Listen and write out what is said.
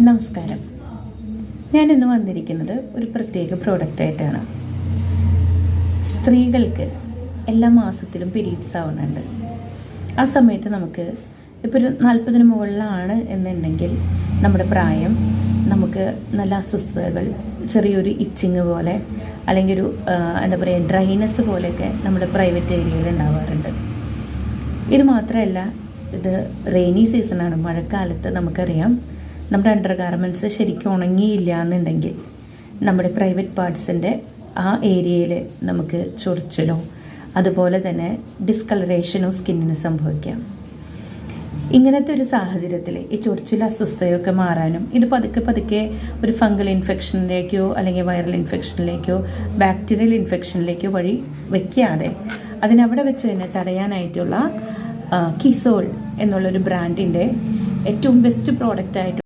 നമസ്കാരം. ഞാനിന്ന് വന്നിരിക്കുന്നത് ഒരു പ്രത്യേക പ്രോഡക്റ്റായിട്ടാണ്. സ്ത്രീകൾക്ക് എല്ലാ മാസത്തിലും പീരീഡ്സ് ആവുന്നുണ്ട്. ആ സമയത്ത് നമുക്ക് ഇപ്പോൾ ഒരു 40 മുകളിലാണ് എന്നുണ്ടെങ്കിൽ നമ്മുടെ പ്രായം, നമുക്ക് നല്ല അസ്വസ്ഥതകൾ, ചെറിയൊരു ഇച്ചിങ് പോലെ അല്ലെങ്കിൽ ഒരു എന്താ പറയുക ഡ്രൈനെസ് പോലെയൊക്കെ നമ്മുടെ പ്രൈവറ്റ് ഏരിയയിൽ ഉണ്ടാവാറുണ്ട്. ഇത് മാത്രമല്ല, ഇത് റെയിനി സീസണാണ്. മഴക്കാലത്ത് നമുക്കറിയാം നമ്മുടെ അണ്ടർ ഗാർമെൻറ്റ്സ് ശരിക്കും ഉണങ്ങിയില്ല എന്നുണ്ടെങ്കിൽ നമ്മുടെ പ്രൈവറ്റ് പാർട്സിൻ്റെ ആ ഏരിയയിൽ നമുക്ക് ചൊറിച്ചിലോ അതുപോലെ തന്നെ ഡിസ്കളറേഷനോ സ്കിന്നിന് സംഭവിക്കാം. ഇങ്ങനത്തെ ഒരു സാഹചര്യത്തിൽ ഈ ചൊറിച്ചിൽ അസ്വസ്ഥയൊക്കെ മാറാനും ഇത് പതുക്കെ ഒരു ഫംഗൽ ഇൻഫെക്ഷനിലേക്കോ അല്ലെങ്കിൽ വൈറൽ ഇൻഫെക്ഷനിലേക്കോ ബാക്ടീരിയൽ ഇൻഫെക്ഷനിലേക്കോ വഴി വയ്ക്കാതെ അതിനവിടെ വെച്ച് തന്നെ തടയാനായിട്ടുള്ള കിസോൾ എന്നുള്ളൊരു ബ്രാൻഡിൻ്റെ ഏറ്റവും ബെസ്റ്റ് പ്രോഡക്റ്റായിട്ട്